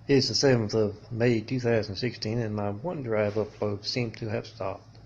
It's the 7th of May 2016 and my OneDrive upload seemed to have stopped.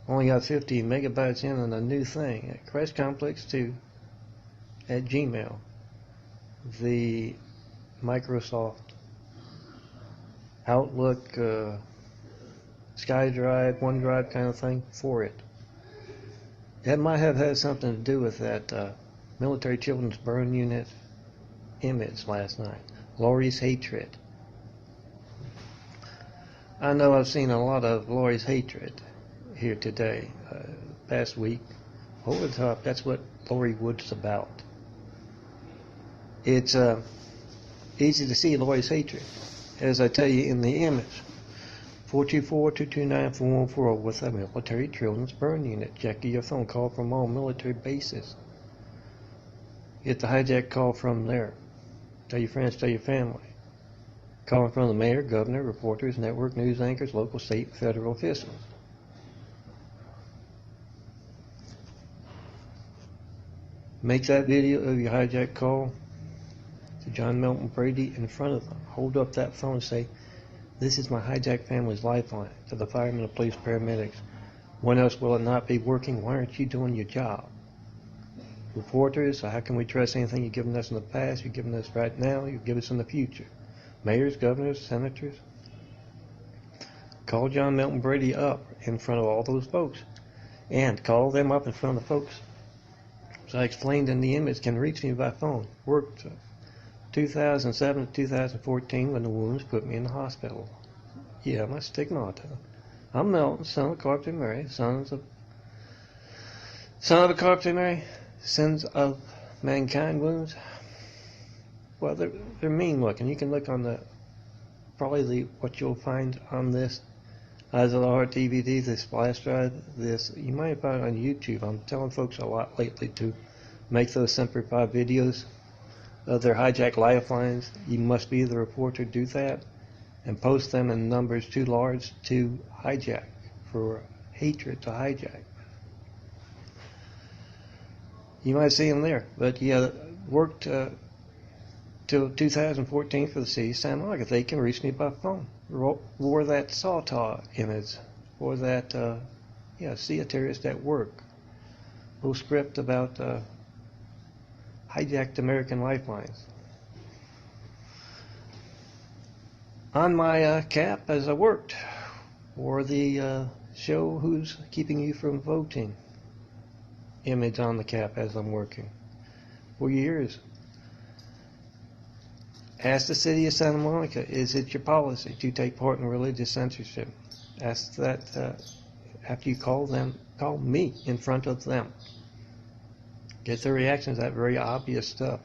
Only got 50 megabytes in on a new thing at Crash Complex 2 at Gmail, the Microsoft Outlook SkyDrive, OneDrive kind of thing for it. That might have had something to do with that military children's burn unit image last night. Laurie's hatred. I know I've seen a lot of Laurie's hatred here today, past week. Over the top, that's what Laurie Wood's about. It's easy to see Laurie's hatred, as I tell you in the image. 424-229-4140 with a military children's burn unit. Check your phone call from all military bases. Get the hijack call from there. Tell your friends, tell your family. Calling from the mayor, governor, reporters, network news anchors, local, state, and federal officials. Make that video of your hijack call to John Melton Brady in front of them. Hold up that phone and say, "This is my hijack family's lifeline," to the firemen, the police, paramedics. When else will it not be working? Why aren't you doing your job? Reporters, how can we trust anything you've given us in the past, you've given us right now, you've given us in the future? Mayors, governors, senators. Call John Melton Brady up in front of all those folks. And call them up in front of the folks. As I explained in the image, can reach me by phone. Worked 2007 to 2014 when the wounds put me in the hospital. Yeah, my stigmata. I'm Melton, son of Carpenter Mary, son of a Carpenter Mary. Sins of mankind wounds. Well, they're mean looking. You can look on what you'll find on this Eyes of the Heart DVD, this flash drive, this you might find on YouTube. I'm telling folks a lot lately to make those SEMPER 5 videos of their hijack lifelines. You must be the reporter, do that, and post them in numbers too large to hijack, for hatred to hijack. You might see them there, but yeah, worked till 2014 for the city of Santa Monica. They can reach me by phone. Wore that Sawtaw image, or that, see a terrorist at work. Little script about hijacked American lifelines. On my cap as I worked, or the show Who's Keeping You From Voting image on the cap as I'm working. For years. Ask the city of Santa Monica, is it your policy to take part in religious censorship? Ask that after you call me in front of them. Get their reactions to that very obvious stuff.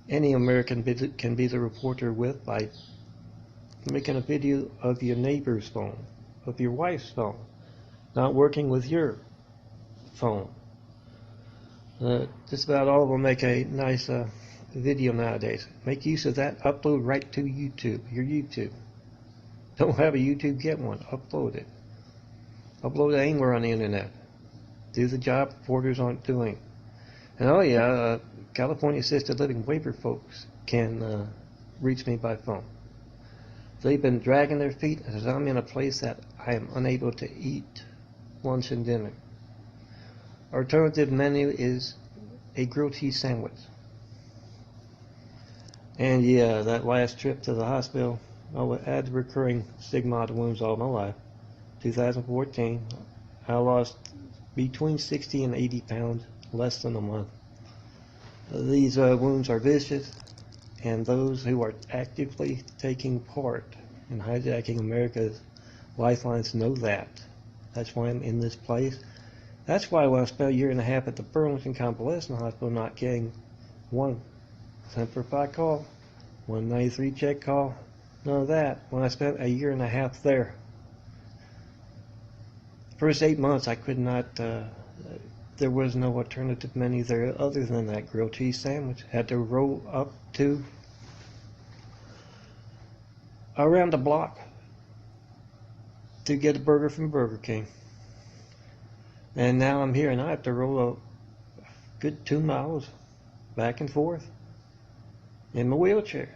Any American can be the reporter with by making a video of your neighbor's phone, of your wife's phone, not working with your phone. Just about all of them make a nice video nowadays. Make use of that. Upload right to YouTube, your YouTube. Don't have a YouTube, get one. Upload it. Upload it anywhere on the internet. Do the job reporters aren't doing. And California assisted living waiver folks can reach me by phone. They've been dragging their feet as I'm in a place that I am unable to eat lunch and dinner. Our alternative menu is a grilled cheese sandwich. And yeah, that last trip to the hospital, I had recurring stigmata wounds all my life. 2014, I lost between 60 and 80 pounds, less than a month. These wounds are vicious, and those who are actively taking part in hijacking America's lifelines know that. That's why I'm in this place. That's why when I spent a year and a half at the Burlington Convalescent Hospital not getting one SEMPER 5 call, 193 check call, none of that. When I spent a year and a half there, first 8 months I could not, there was no alternative menu there other than that grilled cheese sandwich. Had to roll up to around the block to get a burger from Burger King. And now I'm here and I have to roll a good 2 miles back and forth in my wheelchair.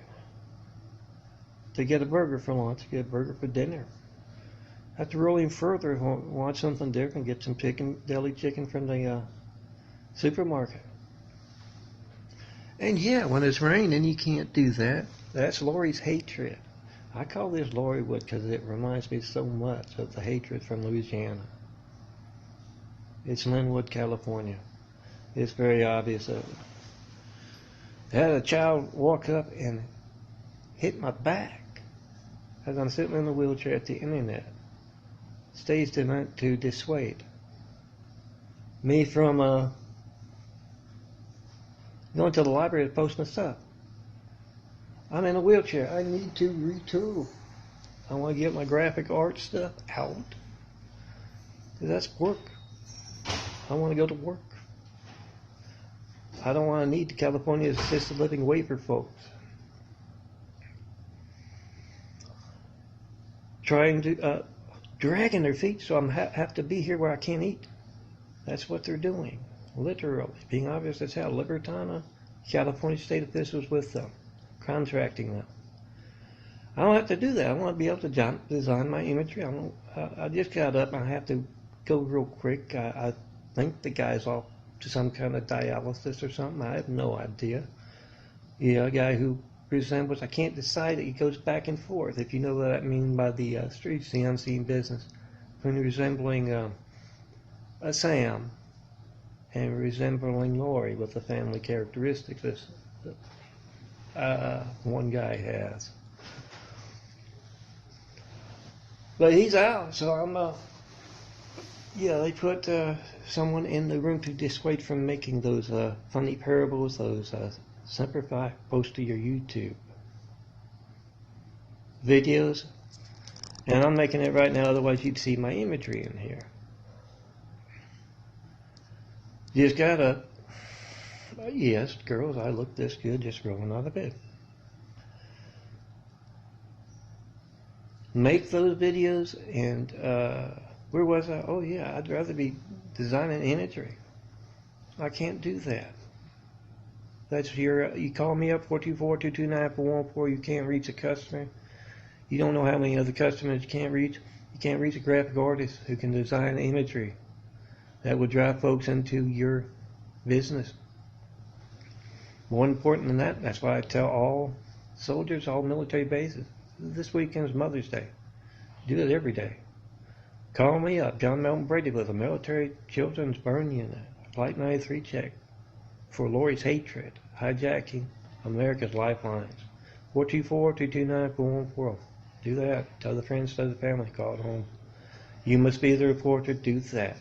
to get a burger for lunch, get a burger for dinner. Have to roll in further, want something different, get some chicken, deli chicken from the supermarket. And yeah, when it's raining, you can't do that. That's Laurie's hatred. I call this Laurie'Wood because it reminds me so much of the hatred from Louisiana. It's Linwood, California. It's very obvious of it. I had a child walk up and hit my back as I'm sitting in the wheelchair at the internet. Stage to dissuade me from going to the library to post my stuff. I'm in a wheelchair. I need to retool. I want to get my graphic art stuff out. That's work. I want to go to work. I don't want to need the California assisted living waiver folks trying to dragging their feet so I have to be here where I can't eat. That's what they're doing, literally, being obvious as hell. Libertana, California state officials with them, contracting them. I don't have to do that. I want to be able to design my imagery. I just got up and I have to go real quick. I think the guy's off to some kind of dialysis or something. I have no idea. Yeah, a guy who resembles, I can't decide it. He goes back and forth. If you know what I mean by the streets, the unseen business. When resembling a Sam and resembling Laurie with the family characteristics that one guy has. But he's out, so I'm, yeah, they put someone in the room to dissuade from making those funny parables, those SEMPER post to your YouTube videos. And I'm making it right now, otherwise you'd see my imagery in here. Just gotta, yes, girls, I look this good just rolling out of bed. Make those videos and, where was I? Oh yeah, I'd rather be designing imagery. I can't do that. That's you call me up, 424-229-4114, you can't reach a customer. You don't know how many other customers you can't reach. You can't reach a graphic artist who can design imagery that would drive folks into your business. More important than that, that's why I tell all soldiers, all military bases, this weekend's Mother's Day. Do it every day. Call me up, John Melton Brady with a military children's burn unit, Flight 93 check for Laurie's hatred, hijacking America's lifelines. 424-229-4140. Do that. Tell the friends, tell the family, call it home. You must be the reporter, do that.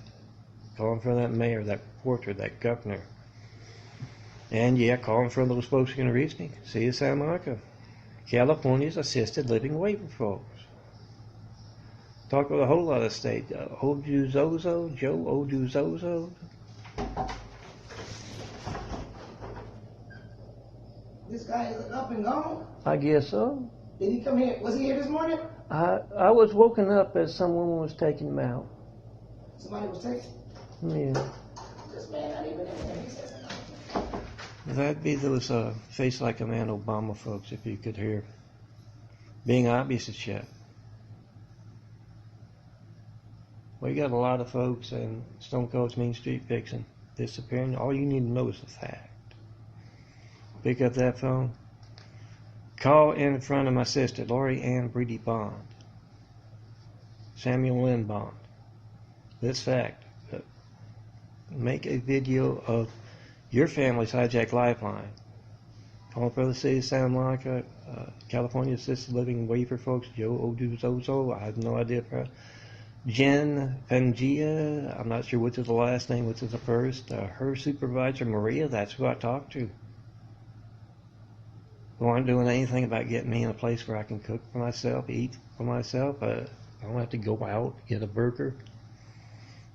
Call in front of that mayor, that reporter, that governor. And yeah, call in front of those folks who can reach me. See you, Santa Monica. California's assisted living waiver folks. Talk with a whole lot of states. Ojuzozo, Joe Ojuzozo. This guy is up and gone? I guess so. Did he come here? Was he here this morning? I was woken up as some woman was taking him out. Somebody was taking? Yeah. This man not even in there. He says no. That'd be those face like a man Obama folks, if you could hear. Being obvious as shit. We got a lot of folks in Stone Cold's Mean Street Vixen disappearing. All you need to know is the fact. Pick up that phone. Call in front of my sister, Laurie Ann Brady Bond. Samuel Lynn Bond. This fact. Make a video of your family's hijacked Lifeline. Calling for the city of Santa Monica, California assisted living waiver folks, Joe Oduzozo, I have no idea. Jen Pangia, I'm not sure which is the last name, which is the first. Her supervisor, Maria, that's who I talked to. Who aren't doing anything about getting me in a place where I can cook for myself, eat for myself. I don't have to go out, get a burger.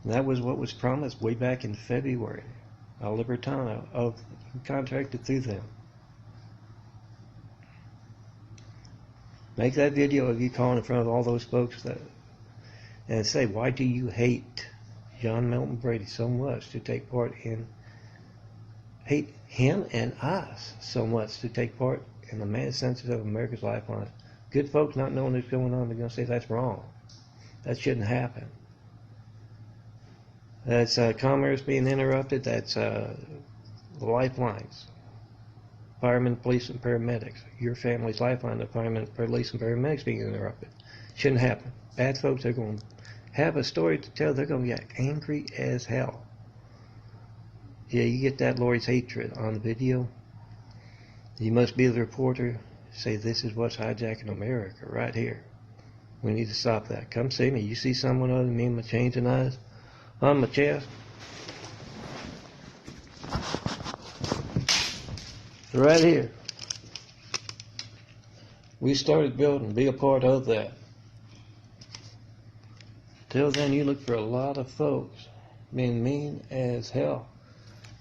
And that was what was promised way back in February. Libertana of contracted through them. Make that video of you calling in front of all those folks and say, why do you hate John Melton Brady so much to take part in, hate him and us so much to take part in the mad census of America's Lifeline Good folks not knowing what's going on, they're going to say that's wrong. That shouldn't happen. That's commerce being interrupted. That's the lifelines. Firemen, police, and paramedics. Your family's lifeline, the firemen, police, and paramedics being interrupted. Shouldn't happen. Bad folks are going to have a story to tell. They're going to get angry as hell. Yeah, you get that Laurie's hatred on video. You must be the reporter. Say, this is what's hijacking America right here. We need to stop that. Come see me. You see someone other than me with my changing eyes on my chest? Right here. We started building. Be a part of that. Till then, you look for a lot of folks being mean as hell.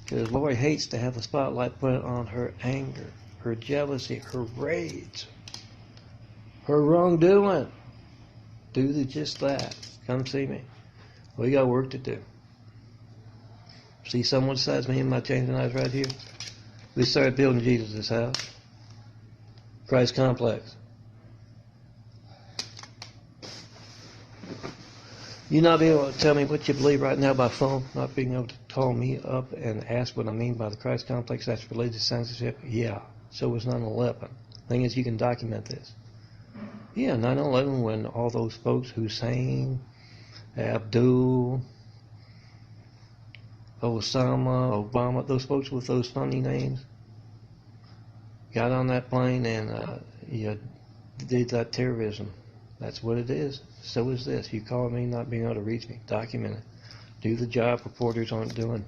Because Laurie hates to have the spotlight put on her anger, her jealousy, her rage, her wrongdoing. Do just that. Come see me. We got work to do. See someone besides me and my changing eyes right here? We started building Jesus' house. Christ complex. You not being able to tell me what you believe right now by phone, not being able to call me up and ask what I mean by the Christ complex, that's religious censorship? Yeah, so was 9/11. Thing is, you can document this. Yeah, 9/11 when all those folks, Hussein, Abdul, Osama, Obama, those folks with those funny names, got on that plane and did that terrorism. That's what it is. So is this. You call me not being able to reach me. Document it. Do the job reporters aren't doing.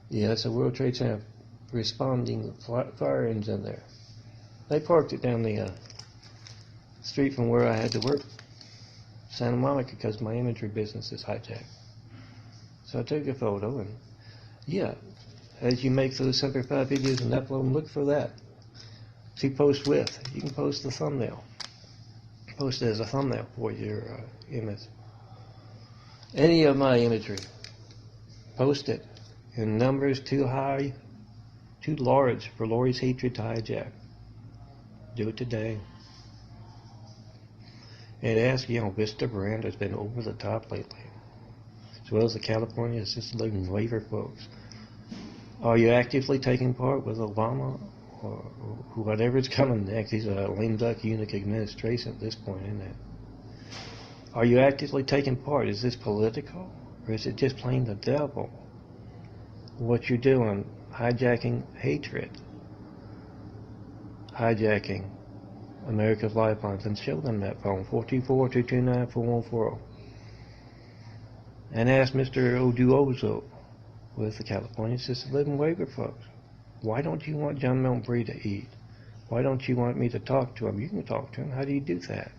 Yeah, it's a World Trade Center responding fire engines in there. They parked it down the street from where I had to work, Santa Monica, because my imagery business is hijacked. So I took a photo, and yeah, as you make those SEMPER 5 videos and upload them, look for that. See post with. You can post the thumbnail. Post it as a thumbnail for your image. Any of my imagery, post it in numbers too high, too large for Laurie's hatred to hijack. Do it today. And ask, Vista Miranda's been over the top lately, as well as the California assisted living waiver folks. Are you actively taking part with Obama or whatever's coming next? He's a lame duck eunuch administration at this point, isn't it? Are you actively taking part? Is this political, or is it just plain the devil? What you're doing, hijacking hatred, hijacking America's Lifelines, and show them that phone, 424-229-4140. And ask Mr. Oduozo with the California Assisted Living Waiver folks, why don't you want John Milton Bree to eat? Why don't you want me to talk to him? You can talk to him. How do you do that?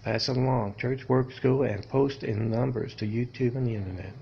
Pass it along. Church, work, school, and post in numbers to YouTube and the internet.